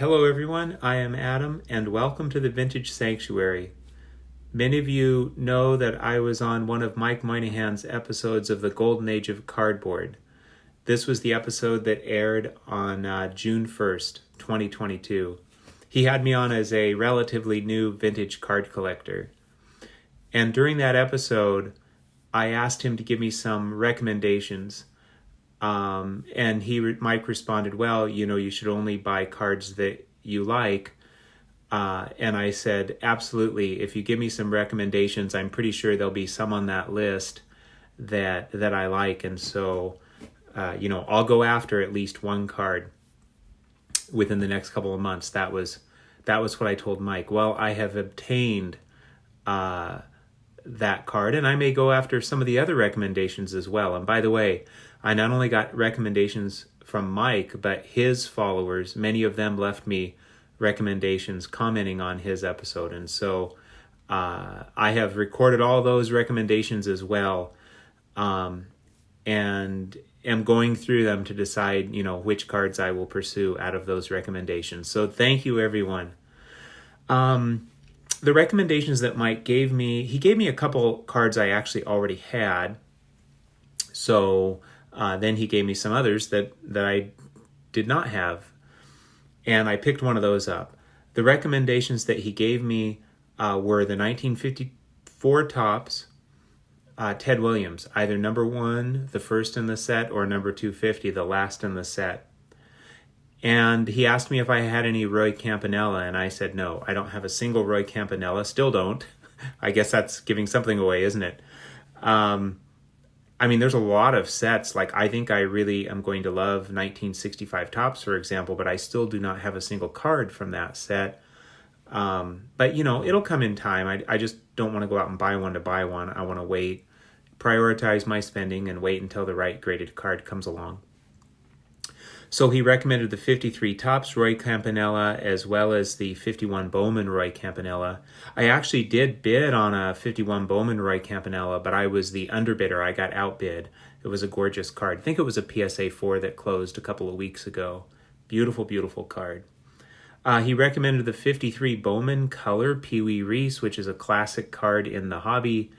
Hello everyone, I am Adam and welcome to the Vintage Sanctuary. Many of you know that I was on one of Mike Moynihan's episodes of the Golden Age of Cardboard. This was the episode that aired on June 1st, 2022. He had me on as a relatively new vintage card collector. And during that episode, I asked him to give me some recommendations. And Mike responded, well, you should only buy cards that you like. And I said, absolutely. If you give me some recommendations, I'm pretty sure there'll be some on that list that I like. And so, I'll go after at least one card within the next couple of months. That was what I told Mike. Well, I have obtained, that card, and I may go after some of the other recommendations as well. And by the way, I not only got recommendations from Mike, but his followers, many of them left me recommendations commenting on his episode. And so I have recorded all those recommendations as well, and am going through them to decide, which cards I will pursue out of those recommendations. So thank you, everyone. The recommendations that Mike gave me, he gave me a couple cards I actually already had. So then he gave me some others that I did not have. And I picked one of those up. The recommendations that he gave me were the 1954 Topps Ted Williams, either number 1, the first in the set, or number 250, the last in the set. And he asked me if I had any Roy Campanella, and I said no. I don't have a single Roy Campanella, still don't. I guess that's giving something away, isn't it? There's a lot of sets. Like, I think I really am going to love 1965 Topps, for example, but I still do not have a single card from that set. But, it'll come in time. I just don't want to go out and buy one to buy one. I want to wait, prioritize my spending, and wait until the right graded card comes along. So he recommended the 53 Topps Roy Campanella as well as the 51 Bowman Roy Campanella. I actually did bid on a 51 Bowman Roy Campanella, but I was the underbidder. I got outbid. It was a gorgeous card. I think it was a PSA 4 that closed a couple of weeks ago. Beautiful, beautiful card. He recommended the 53 Bowman Color Pee Wee Reese, which is a classic card in the hobby.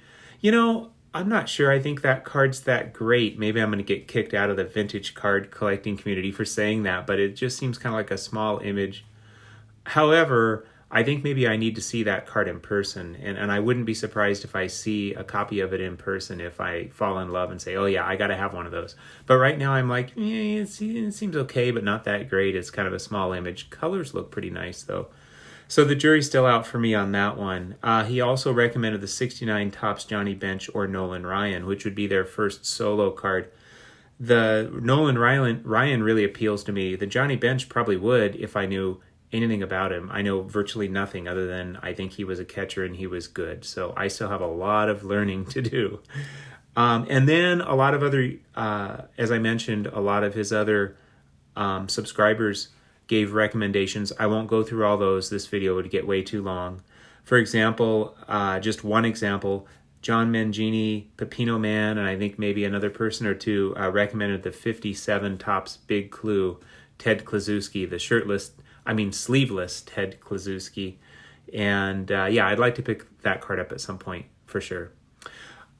I'm not sure I think that card's that great. Maybe I'm going to get kicked out of the vintage card collecting community for saying that, but it just seems kind of like a small image. However, I think maybe I need to see that card in person, and I wouldn't be surprised if I see a copy of it in person if I fall in love and say, oh yeah, I got to have one of those. But right now I'm like, it seems okay, but not that great. It's kind of a small image. Colors look pretty nice though. So the jury's still out for me on that one. He also recommended the 69 Topps Johnny Bench or Nolan Ryan, which would be their first solo card. The Nolan Ryan really appeals to me. The Johnny Bench probably would if I knew anything about him. I know virtually nothing other than I think he was a catcher and he was good. So I still have a lot of learning to do. And then a lot of other, as I mentioned, a lot of his other subscribers gave recommendations. I won't go through all those. This video would get way too long. For example, just one example, John Mangini, Pepino Man, and I think maybe another person or two recommended the 57 Topps Big Clue, Ted Kluszewski, the sleeveless Ted Kluszewski. And I'd like to pick that card up at some point for sure.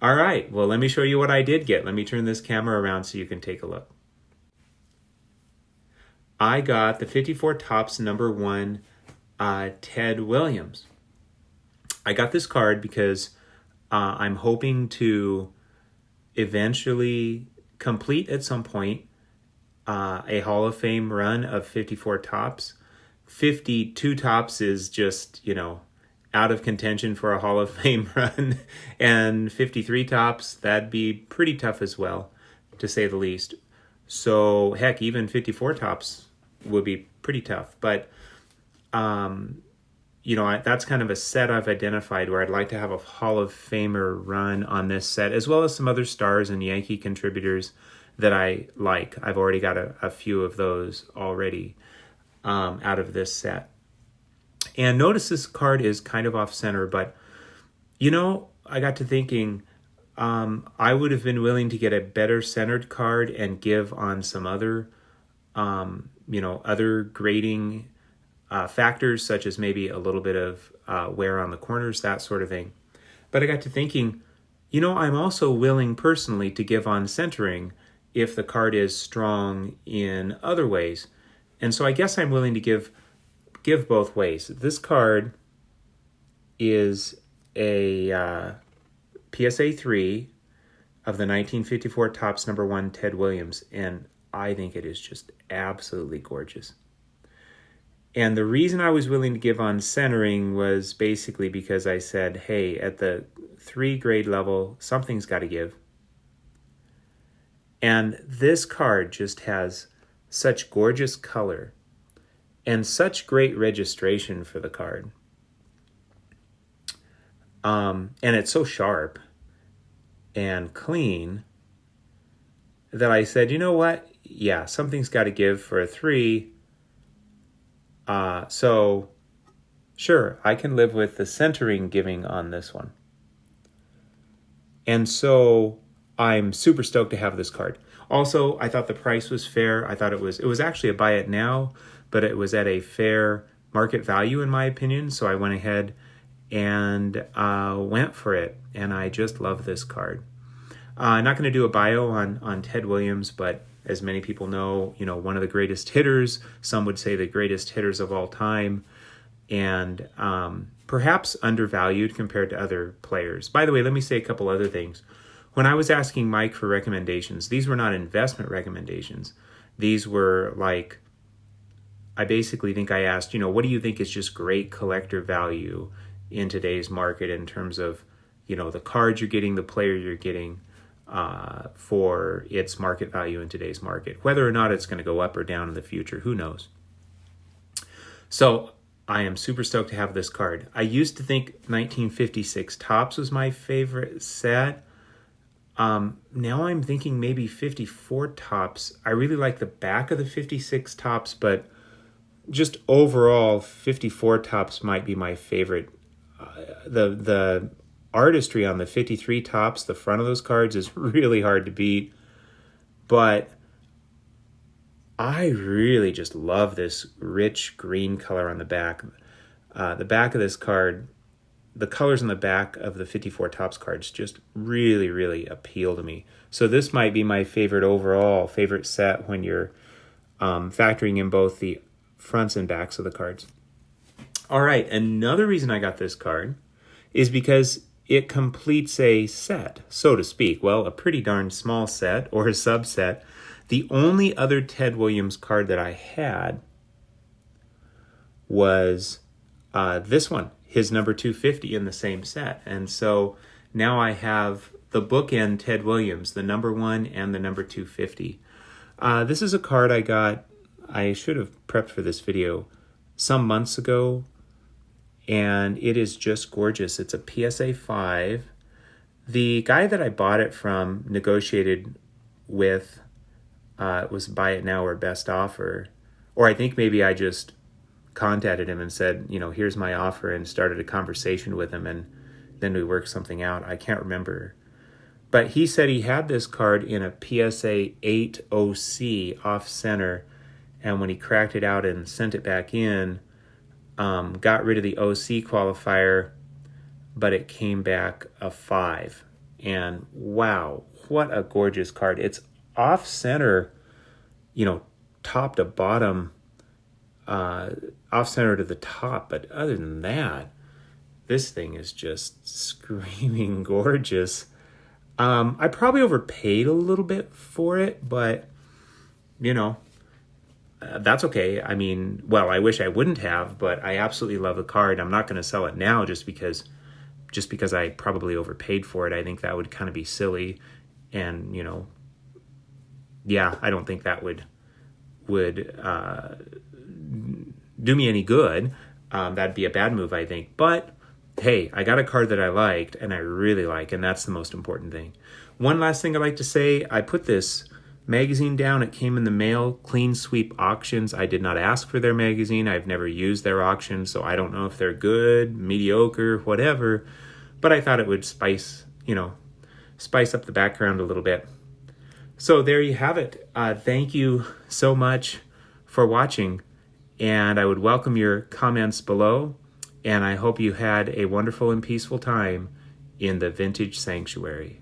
All right, well, let me show you what I did get. Let me turn this camera around so you can take a look. I got the 54 Topps number 1 Ted Williams. I got this card because I'm hoping to eventually complete at some point a Hall of Fame run of 54 Topps. 52 Topps is just, out of contention for a Hall of Fame run. And 53 Topps, that'd be pretty tough as well, to say the least. So, heck, even 54 Topps would be pretty tough. But, that's kind of a set I've identified where I'd like to have a Hall of Famer run on this set, as well as some other stars and Yankee contributors that I like. I've already got a few of those already out of this set. And notice this card is kind of off center, but, I got to thinking, I would have been willing to get a better centered card and give on some other, other grading factors such as maybe a little bit of wear on the corners, that sort of thing. But I got to thinking, I'm also willing personally to give on centering if the card is strong in other ways. And so I guess I'm willing to give both ways. This card is a PSA 3 of the 1954 Topps number 1 Ted Williams, and I think it is just absolutely gorgeous. And the reason I was willing to give on centering was basically because I said, hey, at the 3 grade level, something's got to give. And this card just has such gorgeous color and such great registration for the card. And it's so sharp and clean that I said, you know what? Yeah, something's got to give for a 3. So sure, I can live with the centering giving on this one. And so I'm super stoked to have this card. Also, I thought the price was fair. I thought it was actually a buy it now, but it was at a fair market value in my opinion. So I went ahead and went for it. And I just love this card. I'm not going to do a bio on Ted Williams, but as many people know, one of the greatest hitters, some would say the greatest hitters of all time, and perhaps undervalued compared to other players. By the way, let me say a couple other things. When I was asking Mike for recommendations, these were not investment recommendations. These were like, I basically think I asked, what do you think is just great collector value in today's market in terms of, the cards you're getting, the player you're getting, for its market value in today's market. Whether or not it's going to go up or down in the future, who knows? So I am super stoked to have this card. I used to think 1956 Topps was my favorite set. Now I'm thinking maybe 54 Topps. I really like the back of the 56 Topps, but just overall 54 Topps might be my favorite. The artistry on the 53 Topps, the front of those cards, is really hard to beat. But I really just love this rich green color on the back. The back of this card, the colors on the back of the 54 Topps cards just really, really appeal to me. So this might be my favorite set when you're factoring in both the fronts and backs of the cards. All right, another reason I got this card is because it completes a set, so to speak. Well, a pretty darn small set or a subset. The only other Ted Williams card that I had was this one, his number 250 in the same set. And so now I have the bookend Ted Williams, the number 1 and the number 250. This is a card I got, I should have prepped for this video, some months ago. And it is just gorgeous. It's a PSA 5. The guy that I bought it from negotiated with, it was buy it now or best offer. Or I think maybe I just contacted him and said, here's my offer, and started a conversation with him, and then we worked something out. I can't remember. But he said he had this card in a PSA 8 OC off center, and when he cracked it out and sent it back in, got rid of the OC qualifier, but it came back a 5. And wow, what a gorgeous card. It's off center, top to bottom, off center to the top. But other than that, this thing is just screaming gorgeous. I probably overpaid a little bit for it, but that's okay. I mean, well, I wish I wouldn't have, but I absolutely love the card. I'm not going to sell it now just because I probably overpaid for it. I think that would kind of be silly, and I don't think that would do me any good. That'd be a bad move, I think. But hey, I got a card that I liked and I really like, and that's the most important thing. One last thing I'd like to say, I put this magazine down. It came in the mail, Clean Sweep Auctions. I did not ask for their magazine. I've never used their auction, so I don't know if they're good, mediocre, whatever, but I thought it would spice up the background a little bit. So there you have it. Thank you so much for watching. And I would welcome your comments below. And I hope you had a wonderful and peaceful time in the Vintage Sanctuary.